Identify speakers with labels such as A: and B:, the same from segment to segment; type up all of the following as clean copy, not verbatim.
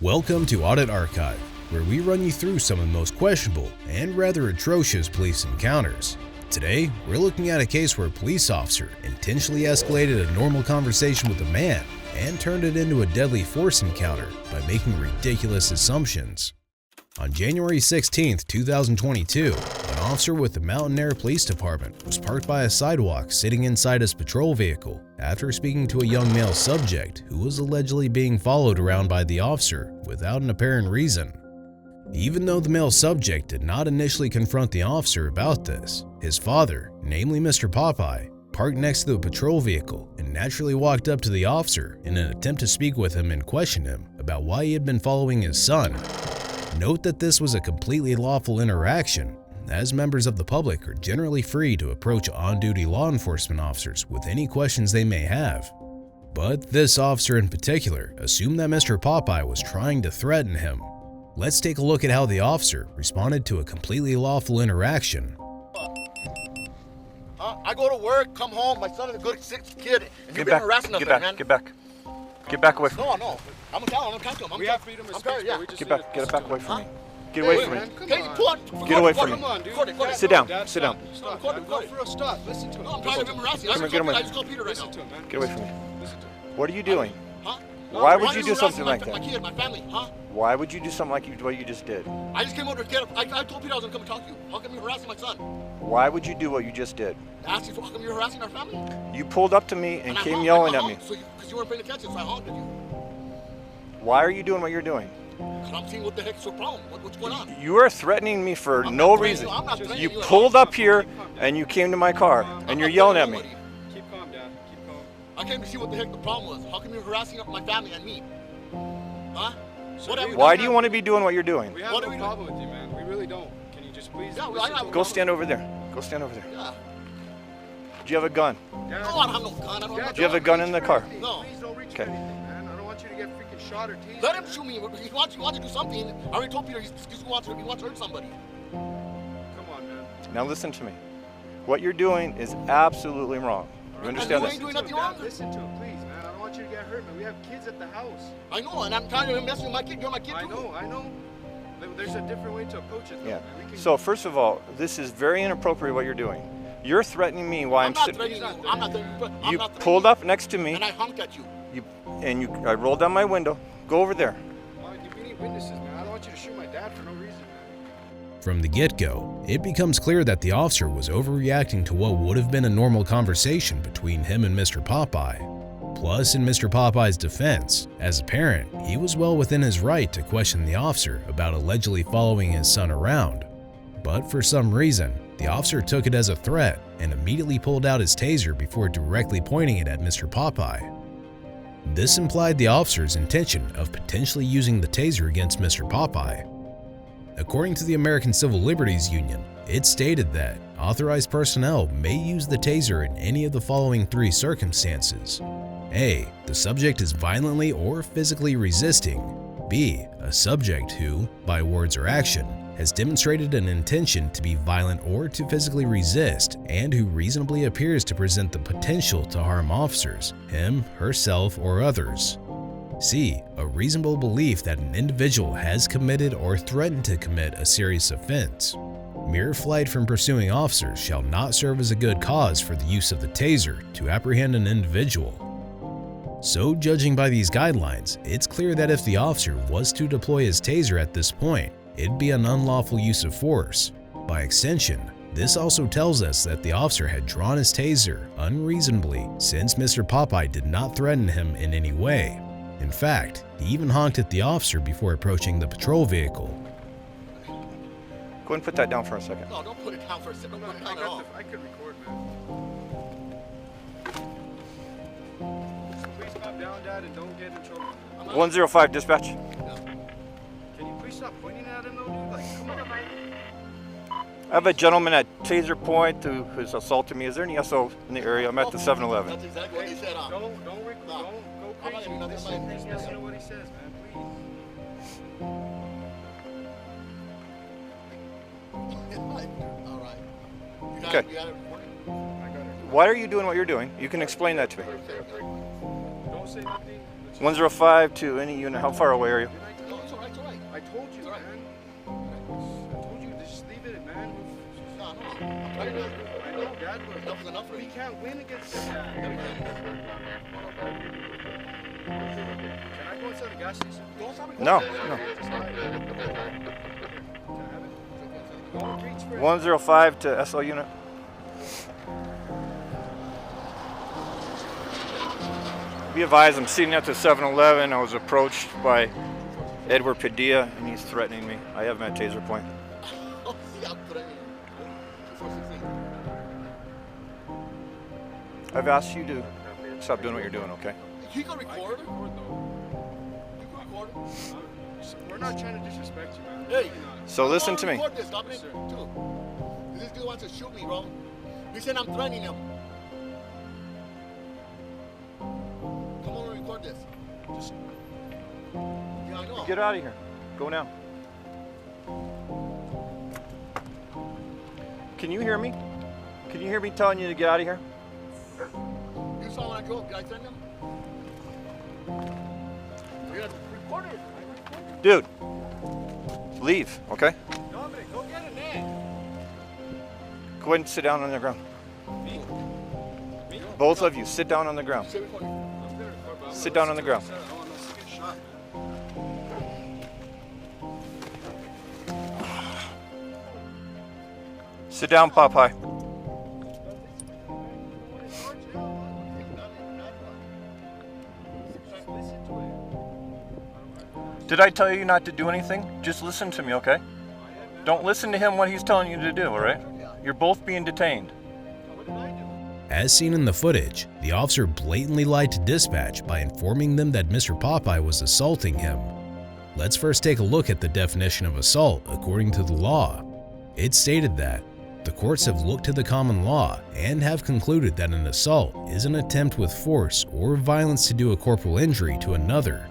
A: Welcome to Audit Archive, where we run you through some of the most questionable and rather atrocious police encounters. Today, we're looking at a case where a police officer intentionally escalated a normal conversation with a man and turned it into a deadly force encounter by making ridiculous assumptions. On January 16, 2022, an officer with the Mountain Air Police Department was parked by a sidewalk sitting inside his patrol vehicle after speaking to a young male subject who was allegedly being followed around by the officer without an apparent reason. Even though the male subject did not initially confront the officer about this, his father, namely Mr. Popeye, parked next to the patrol vehicle and naturally walked up to the officer in an attempt to speak with him and question him about why he had been following his son. Note that this was a completely lawful interaction, as members of the public are generally free to approach on-duty law enforcement officers with any questions they may have. But this officer in particular assumed that Mr. Popeye was trying to threaten him. Let's take a look at how the officer responded to a completely lawful interaction.
B: I go to work, come home, my son is a good kid, and you've been harassing us, man.
C: Get back. Get back away from me.
B: No. I'm gonna tell him.
D: We have freedom of speech,
B: yeah.
D: but we just
C: Get back away from me. Get away from me.
B: Get
C: away from me.
D: Come on, dude.
C: Sit down.
D: Dad,
C: Sit down.
D: Stop. Go for a stop. Listen to him.
B: No, I'm trying to harass you.
C: Come here, get him
B: I just called Peter right now.
D: Listen to him, man.
C: Get away from me.
D: Listen to him.
C: What are you doing?
B: Huh?
C: Why would you
B: are
C: do something like
B: My
C: that?
B: kid, my family, huh?
C: Why would you do something like what you just did?
B: I just came over to get him. I told Peter I was gonna come and talk to you. How come you're harassing my son?
C: Why would you do what you just did?
B: Ask you, how come you're harassing our family?
C: You pulled up to me and
B: I
C: came
B: honked,
C: yelling
B: I
C: at me.
B: honked, because you weren't paying attention, so I honked at you.
C: Why are you doing what you're doing?
B: Because I'm seeing what the heck's your problem. What's going on?
C: You are threatening me for no reason.
B: I'm not threatening
C: You
B: you at
C: pulled
B: all.
C: up here and you came to my car and you're yelling at me.
D: Keep calm, Dad. Keep calm.
B: I came to see what the heck the problem was. How come you're harassing my family and me? Huh?
C: Why do you want to be doing what you're doing?
D: We have no problem with you, man. We really don't. Can you just please listen to
C: Go stand over there. Go stand over there.
B: Yeah.
C: Do you have a gun?
B: No, I don't have no gun. I don't have
C: Do you have a gun in the car?
B: No.
D: Please don't reach
C: Okay.
D: for anything, man. I don't want you to get freaking shot or tased.
B: Let him shoot me. He wants to do something. I already told Peter he wants to hurt somebody.
D: Come on, man.
C: Now listen to me. What you're doing is absolutely wrong. You understand
B: you
C: this?
B: ain't doing nothing wrong.
D: Listen to him, please, man. I don't want you to get hurt, man. We have kids at the house.
B: I know, and I'm trying to mess with my kid. You're my kid
D: I
B: too.
D: know. There's a different way to approach it, though,
C: Yeah.
D: man. We can-
C: So first of all, this is very inappropriate what you're doing. You're threatening me while I'm
B: not
C: sitting.
B: threatening you. I'm not threatening you.
C: You pulled up next to me.
B: And I honked at you.
C: I rolled down my window. Go over there.
D: We need witnesses, man. I don't want you to shoot my dad for no reason, man.
A: From the get-go, it becomes clear that the officer was overreacting to what would have been a normal conversation between him and Mr. Popeye. Plus, in Mr. Popeye's defense, as a parent, he was well within his right to question the officer about allegedly following his son around. But for some reason, the officer took it as a threat and immediately pulled out his taser before directly pointing it at Mr. Popeye. This implied the officer's intention of potentially using the taser against Mr. Popeye. According to the American Civil Liberties Union, it stated that authorized personnel may use the taser in any of the following three circumstances. A. The subject is violently or physically resisting. B. A subject who, by words or action, has demonstrated an intention to be violent or to physically resist and who reasonably appears to present the potential to harm officers, him, herself, or others. C. A reasonable belief that an individual has committed or threatened to commit a serious offense. Mere flight from pursuing officers shall not serve as a good cause for the use of the taser to apprehend an individual. So, judging by these guidelines, it's clear that if the officer was to deploy his taser at this point, it'd be an unlawful use of force. By extension, this also tells us that the officer had drawn his taser unreasonably since Mr. Popeye did not threaten him in any way. In fact, he even honked at the officer before approaching the patrol vehicle.
C: Go ahead and put that down for a second.
B: No, don't put it down for a second. Don't put it down at all.
D: I could record, man. Please calm down, Dad, and don't get in trouble.
C: 105 dispatch.
D: Can you please stop pointing at him, though, dude? Like, come on.
C: I have a gentleman at Taser Point who has assaulted me. Is there any SO in the area? I'm at the 7-Eleven.
B: That's exactly what he said, huh?
D: Don't go
B: I'm not
D: crazy.
B: even nothing
D: Listen to what he says, man, please.
B: All right.
C: Okay.
B: You got it recording?
D: I got it.
C: Why are you doing what you're doing? You can explain that to me.
D: Don't say nothing.
C: 105 to any unit. How far away are you?
B: No,
D: I told you,
B: Alright.
D: man. I told you, just leave it, man.
B: No, I'm trying to.
D: I know, Dad, but
B: Enough is enough,
D: we
B: right?
D: can't win against them, Dad. Can I go inside the gas station?
B: Don't stop me.
C: No,
D: Just
C: no.
D: hide it. Can I have it? Don't reach for it.
C: 105 to SO unit. Be advised, I'm sitting at the 7-Eleven. I was approached by Edward Padilla, and he's threatening me. I have him at taser point.
B: Oh, yeah, I'm threatening you. 2416.
C: I've asked you to stop doing what you're doing, okay?
B: You can record. You can record.
D: We're not trying to disrespect you, man.
B: Hey.
C: So listen to me.
B: Record this, Dominic. Too. This dude wants to shoot me, bro. He said I'm threatening him. Come on and record this.
D: Just
B: Yeah, I know.
C: Get out of here. Go now. Can you hear me? Can you hear me telling you to get out of here?
B: You saw when I drove. Did I threaten him? You're gonna record it. I recorded
C: Dude, leave, okay?
D: it. Dominic, go get it, man.
C: Go ahead and sit down on the ground.
D: Me? Me?
C: Both of you, sit down on the ground.
B: it. Say recording.
D: I'm gonna record, but I'm
C: Sit
D: gonna
C: down on the
D: listen
C: ground.
D: to what I said. I don't want us to get shot, man.
C: Sit down, Popeye. Did I tell you not to do anything? Just listen to me, okay? Don't listen to him what he's telling you to do, all right? You're both being detained.
A: As seen in the footage, the officer blatantly lied to dispatch by informing them that Mr. Popeye was assaulting him. Let's first take a look at the definition of assault according to the law. It stated that the courts have looked to the common law and have concluded that an assault is an attempt with force or violence to do a corporal injury to another,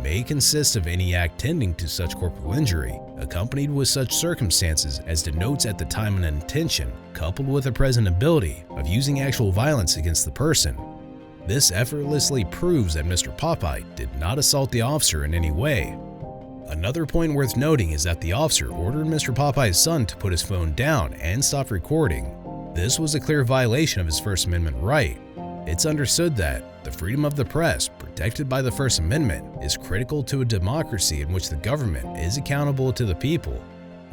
A: may consist of any act tending to such corporal injury, accompanied with such circumstances as denotes at the time an intention, coupled with a present ability, of using actual violence against the person. This effortlessly proves that Mr. Popeye did not assault the officer in any way. Another point worth noting is that the officer ordered Mr. Popeye's son to put his phone down and stop recording. This was a clear violation of his First Amendment right. It's understood that the freedom of the press, protected by the First Amendment, is critical to a democracy in which the government is accountable to the people.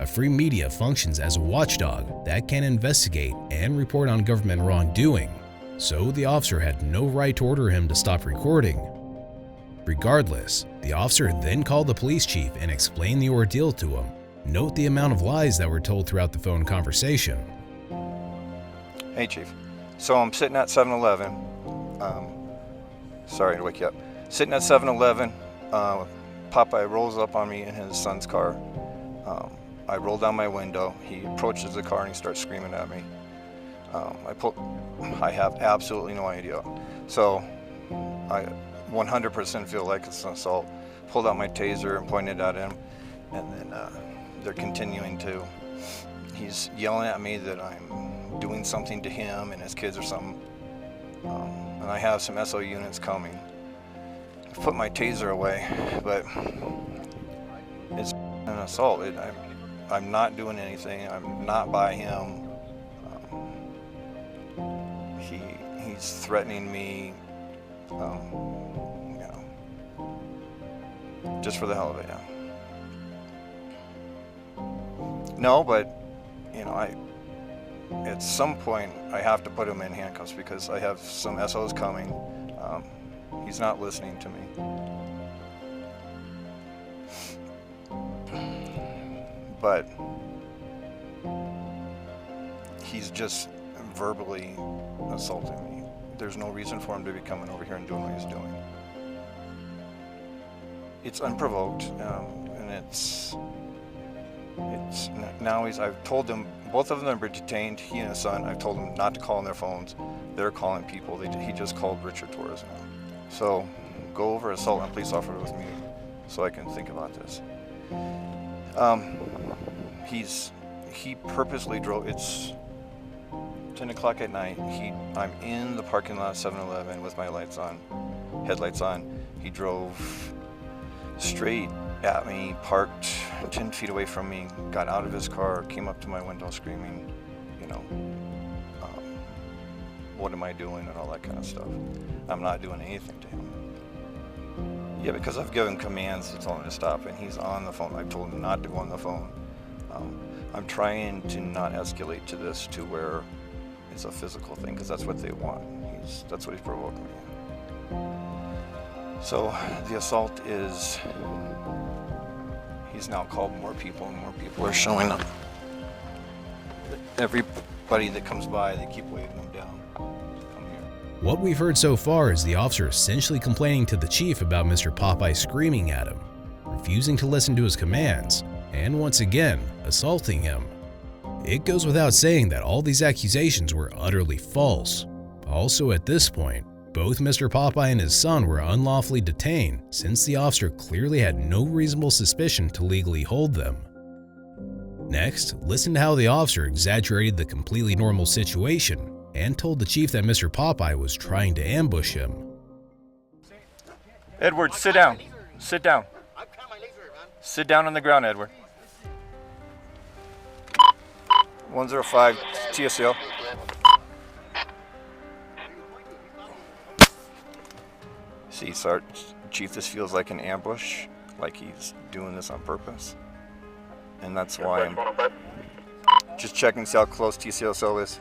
A: A free media functions as a watchdog that can investigate and report on government wrongdoing, so the officer had no right to order him to stop recording. Regardless, the officer then called the police chief and explained the ordeal to him. Note the amount of lies that were told throughout the phone conversation.
C: Hey, Chief. So I'm sitting at 7-Eleven. Sorry to wake you up. Sitting at 7-Eleven, Popeye rolls up on me in his son's car. I roll down my window. He approaches the car and he starts screaming at me. I have absolutely no idea. So I 100% feel like it's an assault. Pulled out my taser and pointed at him, and then they're continuing to. He's yelling at me that I'm doing something to him and his kids or something. And I have some SO units coming. I've put my taser away, but it's an assault. I'm not doing anything. I'm not by him. He's threatening me. Just for the hell of it, yeah. No, but at some point I have to put him in handcuffs because I have some SOs coming. He's not listening to me. But he's just verbally assaulting me. There's no reason for him to be coming over here and doing what he's doing. It's unprovoked, and it's now I've told them, both of them are detained, he and his son. I've told them not to call on their phones. They're calling people. He just called Richard Torres now. So go over assault on a police officer with me so I can think about this. He purposely drove. It's 10 o'clock at night. I'm in the parking lot of 7-Eleven with my headlights on. He drove straight at me, parked 10 feet away from me, got out of his car, came up to my window screaming, you know, what am I doing and all that kind of stuff. I'm not doing anything to him. Yeah, because I've given commands to tell him to stop, and he's on the phone. I've told him not to go on the phone. I'm trying to not escalate to this to where it's a physical thing, because that's what they want. That's what he's provoking me. So the assault is, he's now called more people, and more people are showing up. Everybody that comes by, they keep waving them down. Come here.
A: What we've heard so far is the officer essentially complaining to the chief about Mr. Popeye screaming at him, refusing to listen to his commands, and once again, assaulting him. It goes without saying that all these accusations were utterly false. Also at this point, both Mr. Popeye and his son were unlawfully detained since the officer clearly had no reasonable suspicion to legally hold them. Next, listen to how the officer exaggerated the completely normal situation and told the chief that Mr. Popeye was trying to ambush him.
C: Edward, sit down. Sit down. Sit down on the ground, Edward. 105 TSL. See, Chief, this feels like an ambush, like he's doing this on purpose. And that's why I'm just checking to see how close TCSL is.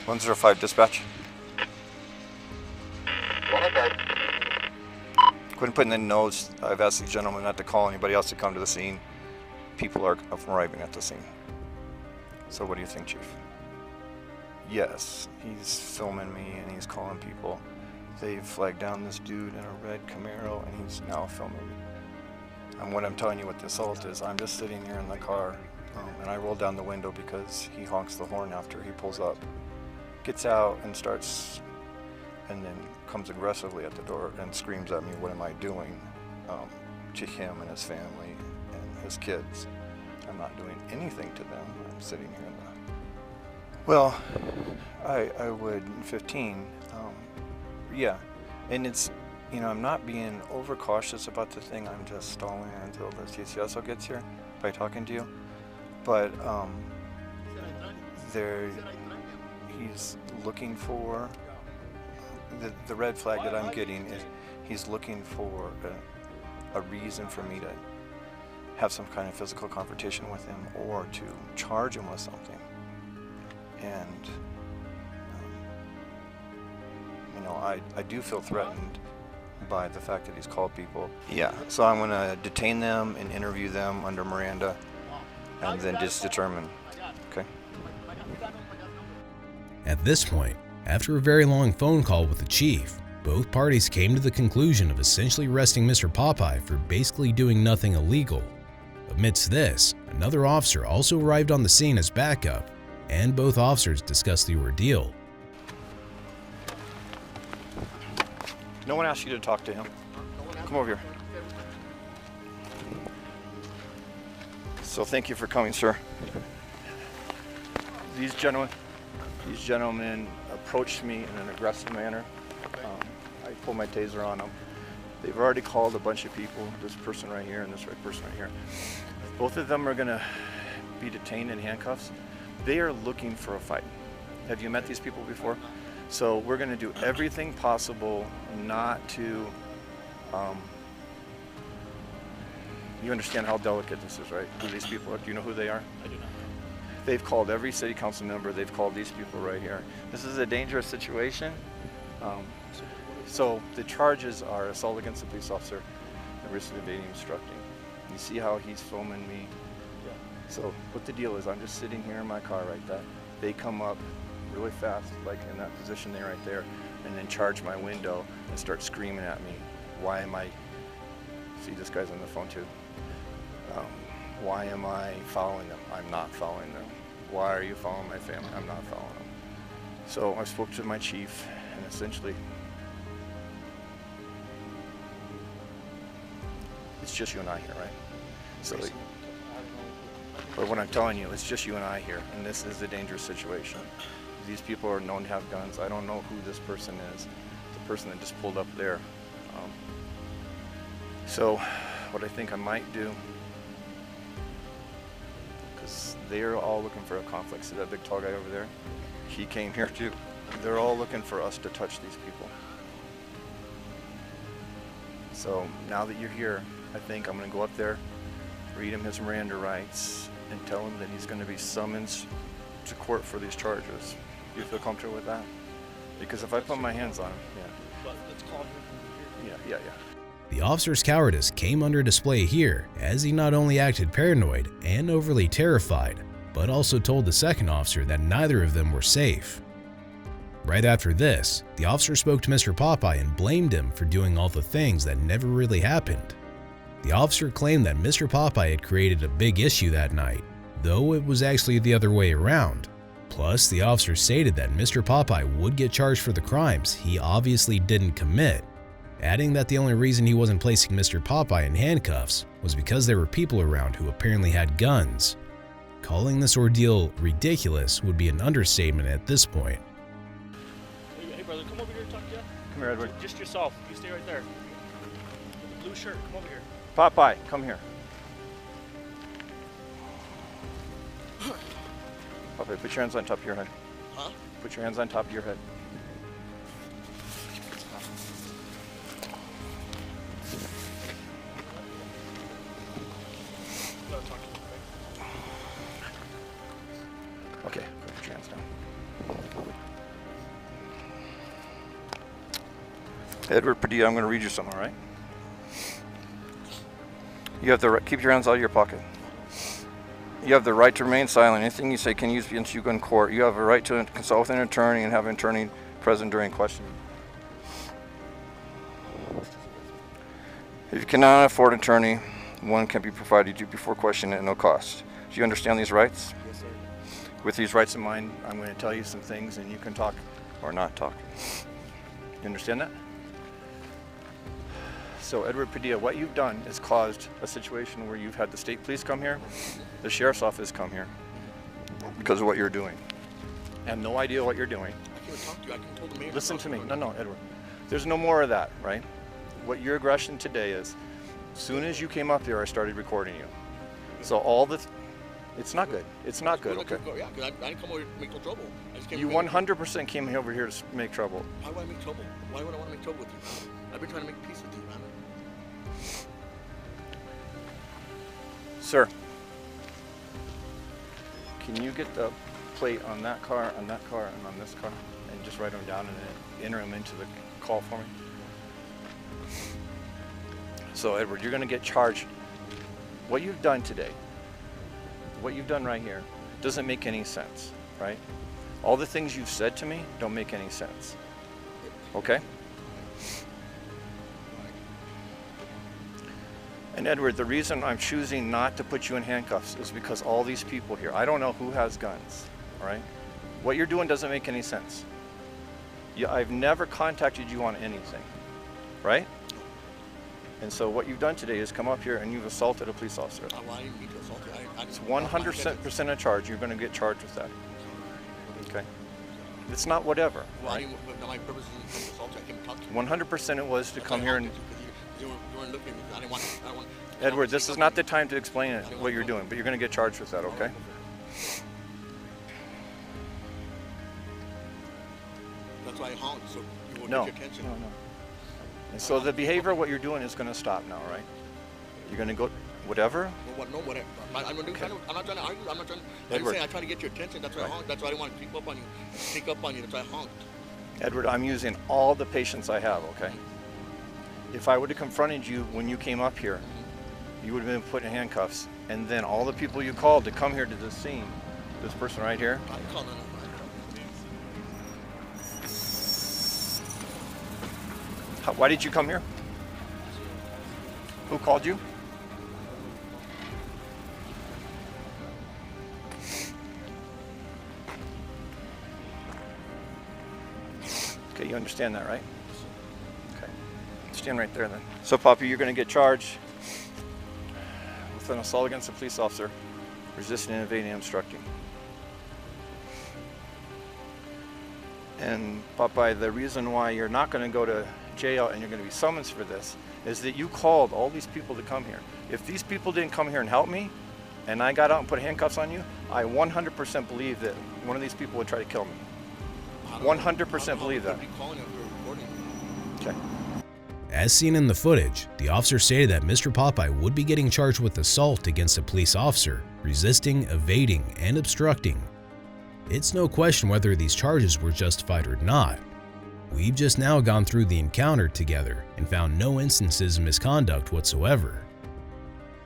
C: (105) dispatch. Couldn't put in the notes. I've asked the gentleman not to call anybody else to come to the scene. People are arriving at the scene. So what do you think, Chief? Yes, he's filming me and he's calling people. They've flagged down this dude in a red Camaro and he's now filming me. And what I'm telling you what the assault is, I'm just sitting here in the car and I roll down the window because he honks the horn after he pulls up. Gets out and starts, and then comes aggressively at the door and screams at me, what am I doing, to him and his family and his kids. I'm not doing anything to them. I'm sitting here in the... Well, I would, 15, yeah. And it's, you know, I'm not being overcautious about the thing. I'm just stalling until the TCSO gets here by talking to you. But he's looking for, the red flag that I'm getting is he's looking for a reason for me to have some kind of physical confrontation with him or to charge him with something. And, you know, I do feel threatened by the fact that he's called people. Yeah, so I'm going to detain them and interview them under Miranda and then just determine, okay?
A: At this point, after a very long phone call with the chief, both parties came to the conclusion of essentially arresting Mr. Popeye for basically doing nothing illegal. Amidst this, another officer also arrived on the scene as backup, and both officers discussed the ordeal.
C: No one asked you to talk to him. Come over here. So thank you for coming, sir. These gentlemen approached me in an aggressive manner. I pulled my taser on them. They've already called a bunch of people, this person right here and this person right here. Both of them are gonna be detained in handcuffs. They are looking for a fight. Have you met these people before? So we're gonna do everything possible not to, you understand how delicate this is, right? Who these people are, do you know who they are?
E: I do not.
C: They've called every city council member, they've called these people right here. This is a dangerous situation. So the charges are assault against a police officer and risk of evading obstructing. You see how he's filming me?
E: Yeah.
C: So what the deal is, I'm just sitting here in my car right there. They come up really fast, like in that position there right there, and then charge my window and start screaming at me. Why am I, see this guy's on the phone too. Why am I following them? I'm not following them. Why are you following my family? I'm not following them. So I spoke to my chief and essentially, it's just you and I here, right? So, but what I'm telling you, it's just you and I here, and this is a dangerous situation. These people are known to have guns. I don't know who this person is. The person that just pulled up there. So what I think I might do, because they're all looking for a conflict. See that big tall guy over there? He came here too. They're all looking for us to touch these people. So now that you're here, I think I'm going to go up there, read him his Miranda rights, and tell him that he's going to be summoned to court for these charges. Do you feel comfortable with that? Because if I put my hands on him,
B: Let's call him.
C: yeah.
A: The officer's cowardice came under display here, as he not only acted paranoid and overly terrified, but also told the second officer that neither of them were safe. Right after this, the officer spoke to Mr. Popeye and blamed him for doing all the things that never really happened. The officer claimed that Mr. Popeye had created a big issue that night, though it was actually the other way around. Plus, the officer stated that Mr. Popeye would get charged for the crimes he obviously didn't commit, adding that the only reason he wasn't placing Mr. Popeye in handcuffs was because there were people around who apparently had guns. Calling this ordeal ridiculous would be an understatement at this point.
E: Hey brother, come over here and talk to you.
C: Come here, Edward.
E: Just yourself. You stay right there. With the blue shirt, come over here.
C: Popeye, come here. Popeye, put your hands on top of your head.
B: Huh?
C: Put your hands on top of your head.
E: You gotta talk to me, okay?
C: Okay, put your hands down. Edward Padilla, I'm going to read you something, all right? You have the right, keep your hands out of your pocket. You have the right to remain silent. Anything you say can use against you in court. You have a right to consult with an attorney and have an attorney present during questioning. If you cannot afford an attorney, one can be provided you before questioning at no cost. Do you understand these rights?
B: Yes, sir.
C: With these rights in mind, I'm going to tell you some things and you can talk or not talk. You understand that? So Edward Padilla, what you've done is caused a situation where you've had the state police come here, the sheriff's office come here, because of what you're doing. I have no idea what you're doing.
B: I can't even talk to you. I can tell the mayor.
C: Listen to me. No, Edward. There's no more of that, right? What your aggression today is, as soon as you came up here, I started recording you. So all the, it's not good. It's not good, okay?
B: Yeah, because I didn't come over here to make no trouble. I just came
C: You
B: here-
C: 100% came over here to make trouble.
B: Why would I make trouble? Why would I want to make trouble with you? I've been trying to make peace with you, man.
C: Sir, can you get the plate on that car, and on this car, and just write them down and then enter them into the call for me? So Edward, you're going to get charged. What you've done today, what you've done right here, doesn't make any sense, right? All the things you've said to me don't make any sense, okay? And Edward, the reason I'm choosing not to put you in handcuffs is because all these people here, I don't know who has guns, all right? What you're doing doesn't make any sense. I've never contacted you on anything, right? And so what you've done today is come up here and you've assaulted a police officer.
B: Why didn't you assault you?
C: It's 100% a charge. You're going to get charged with that, okay? It's not whatever,
B: Well,
C: right?
B: my purpose isn't to assault you. I came to talk to you.
C: 100% it was to come here and...
B: You weren't looking at me. I didn't want.
C: Edward, this is not the time to explain it, what you're doing, but you're going to get charged with that, okay?
B: That's why I honked, so you would
C: No,
B: get your attention.
C: no. And so the behavior, what you're doing is going to stop now, right? You're going to go, whatever?
B: Well, what? No, whatever. I'm not trying to argue. I'm not trying. I'm
C: Edward.
B: saying I try to get your attention. That's why I honked. That's why I didn't want to creep up on you. Sneak up on you. That's why I honked.
C: Edward, I'm using all the patience I have, okay? If I would have confronted you when you came up here, you would have been put in handcuffs. And then all the people you called to come here to this scene, this person right here,
B: I didn't call none of them.
C: why did you come here? Who called you? Okay, you understand that, right? Okay. Stand right there then. So, Poppy, you're going to get charged with an assault against a police officer, resisting and evading and obstructing. And Popeye, the reason why you're not going to go to jail and you're going to be summoned for this is that you called all these people to come here. If these people didn't come here and help me, and I got out and put handcuffs on you, I 100% believe that one of these people would try to kill me. 100% believe that. Okay.
A: As seen in the footage, the officer stated that Mr. Popeye would be getting charged with assault against a police officer, resisting, evading, and obstructing. It's no question whether these charges were justified or not. We've just now gone through the encounter together and found no instances of misconduct whatsoever.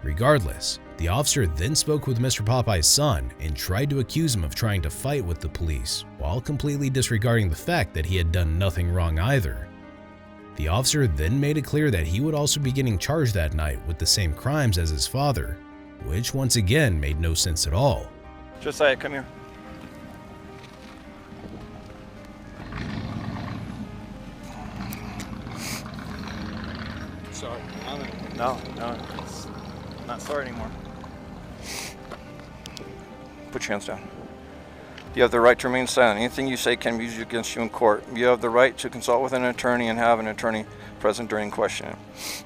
A: Regardless, the officer then spoke with Mr. Popeye's son and tried to accuse him of trying to fight with the police, while completely disregarding the fact that he had done nothing wrong either. The officer then made it clear that he would also be getting charged that night with the same crimes as his father, which once again made no sense at all.
C: Josiah, come here.
D: Sorry.
C: No, it's not sorry anymore. Put your hands down. You have the right to remain silent. Anything you say can be used against you in court. You have the right to consult with an attorney and have an attorney present during questioning.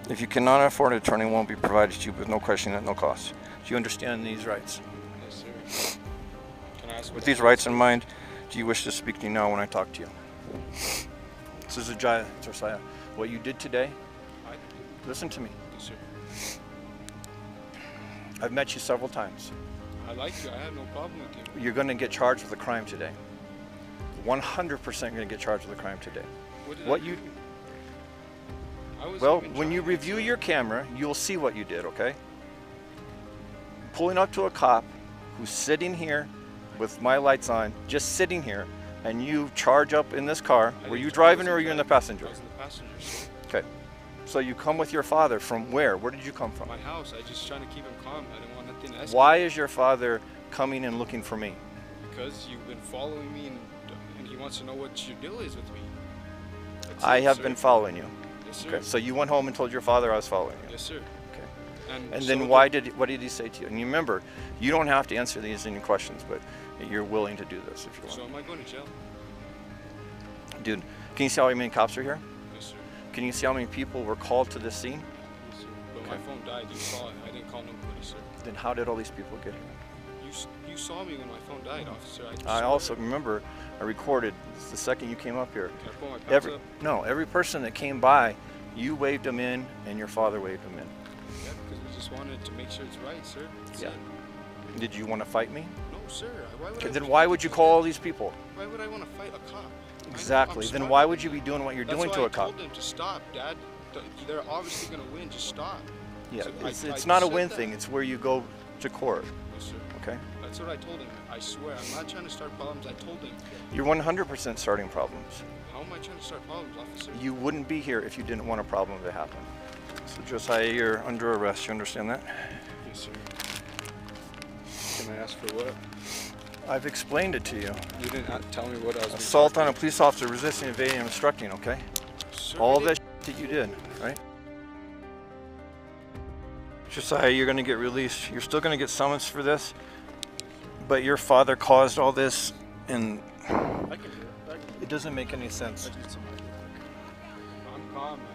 C: If you cannot afford an attorney, one will be provided to you with no questioning at no cost. Do you understand these rights?
D: Yes, sir. Can I ask
C: With these rights in mind, do you wish to speak to me now when I talk to you? This is Josiah. What you did today, listen to me.
D: Yes, sir.
C: I've met you several times.
D: I like you. I have no problem with you.
C: You're going to get charged with a crime today. 100% going to get charged with a crime today.
D: What did I do?
C: Well, when you review your camera, you'll see what you did, okay? Pulling up to a cop who's sitting here with my lights on, just sitting here, and you charge up in this car. Were you driving or were you in the passenger?
D: I was in the passenger seat.
C: Okay. So you come with your father from where? Where did you come from?
D: My house. I just trying to keep him calm. I didn't want nothing to escalate.
C: Why is your father coming and looking for me?
D: Because you've been following me and he wants to know what your deal is with me. That's
C: I
D: it,
C: have
D: sir.
C: been following you.
D: Yes, sir.
C: Okay. So you went home and told your father I was following you.
D: Yes, sir.
C: Okay. And
D: so
C: then what did he say to you? And you remember, you don't have to answer these any questions, but you're willing to do this if you want.
D: So am I going to jail?
C: Dude, can you see how many cops are here?
D: Yes, sir.
C: Can you see how many people were called to this scene?
D: Yes, sir. But my
C: Okay.
D: phone died. You saw it. I didn't call nobody, sir.
C: Then how did all these people get here?
D: You saw me when my phone died, officer.
C: I also remember, I recorded the second you came up here.
D: Can I pull my pants up?
C: Every person that came by, you waved them in and your father waved them in.
D: Yeah, because we just wanted to make sure it's right, sir. That's
C: Yeah.
D: it.
C: Did you want to fight me?
D: No, sir. Why would
C: Okay,
D: I
C: then why would you call all these people?
D: Why would I want to fight a cop?
C: Exactly. Then why would you be doing what you're doing to a
D: That's why I
C: cop?
D: told them to stop, Dad. They're obviously going to win. Just stop.
C: Yeah,
D: So
C: it's
D: I
C: not a
D: said
C: win
D: that.
C: thing. It's where you go to court.
D: Yes, sir.
C: Okay?
D: That's what I told him. I swear, I'm not trying to start problems. I told him.
C: You're 100% starting problems.
D: How am I trying to start problems, officer?
C: You wouldn't be here if you didn't want a problem to happen. So Josiah, you're under arrest. You understand that?
D: Yes, sir. Can I ask for what?
C: I've explained it to you.
D: You didn't tell me what I was.
C: Assault on a police officer, resisting, evading, and obstructing, okay?
D: Sir,
C: All
D: I
C: that that you did, right? Josiah, you're going to get released. You're still going to get summons for this, but your father caused all this, and
D: I can do it.
C: it doesn't make any sense.
D: I did some of it. I'm calm, man.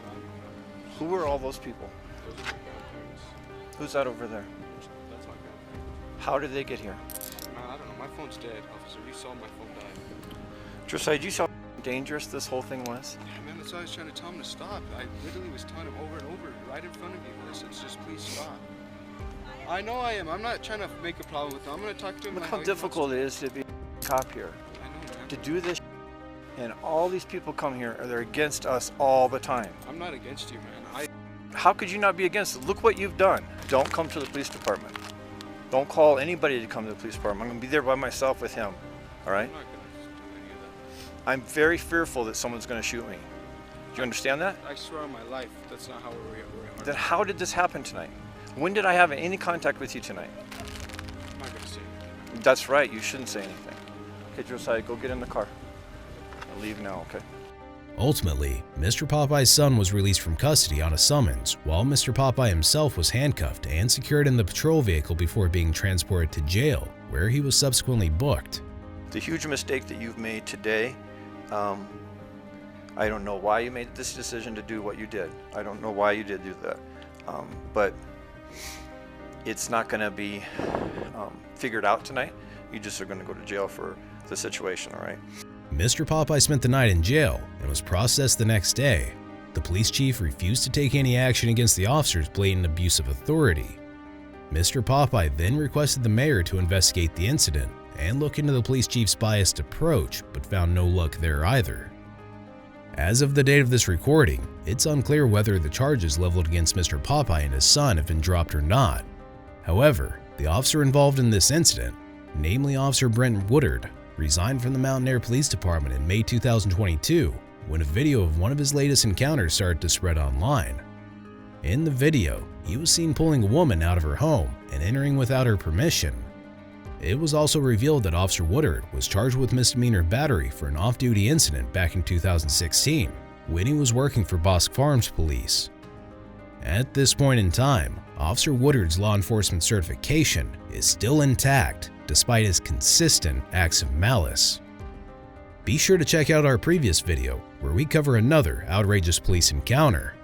C: Who were all those people?
D: Those are my grandparents.
C: Who's that over there?
D: That's my grandparents.
C: How did they get here?
D: Man, I don't know. My phone's dead, officer. You saw my phone die.
C: Josiah, do you see how dangerous this whole thing was?
D: Yeah, man, that's why I was trying to tell him to stop. I literally was telling him over and over, right in front of you. I said, just please stop. I know I am. I'm not trying to make a problem with him. I'm going to talk to him.
C: Look
D: like
C: how
D: he
C: difficult
D: wants
C: it is to be a cop here.
D: to. I know, man.
C: To do this, and all these people come here, and they're against us all the time.
D: I'm not against you, man.
C: How could you not be against it? Look what you've done. Don't come to the police department. Don't call anybody to come to the police department. I'm going to be there by myself with him. All right?
D: I'm not going to do any of that.
C: I'm very fearful that someone's going to shoot me. Do you understand that?
D: I swear on my life, that's not how we're
C: Then how did this happen tonight? When did I have any contact with you tonight?
D: I'm not going to say anything.
C: That's right. You shouldn't say anything. Okay, Josiah, go get in the car. I'll leave now, okay?
A: Ultimately, Mr. Popeye's son was released from custody on a summons, while Mr. Popeye himself was handcuffed and secured in the patrol vehicle before being transported to jail, where he was subsequently booked.
C: The huge mistake that you've made today I don't know why you made this decision to do what you did. I don't know why you did do that. But it's not going to be figured out tonight. You just are going to go to jail for the situation, all right?
A: Mr. Popeye spent the night in jail and was processed the next day. The police chief refused to take any action against the officer's blatant abuse of authority. Mr. Popeye then requested the mayor to investigate the incident and look into the police chief's biased approach, but found no luck there either. As of the date of this recording, it's unclear whether the charges leveled against Mr. Popeye and his son have been dropped or not. However, the officer involved in this incident, namely Officer Brent Woodard, resigned from the Mountain Air Police Department in May 2022 when a video of one of his latest encounters started to spread online. In the video, he was seen pulling a woman out of her home and entering without her permission. It was also revealed that Officer Woodard was charged with misdemeanor battery for an off-duty incident back in 2016 when he was working for Bosque Farms Police. At this point in time, Officer Woodard's law enforcement certification is still intact despite his consistent acts of malice. Be sure to check out our previous video where we cover another outrageous police encounter.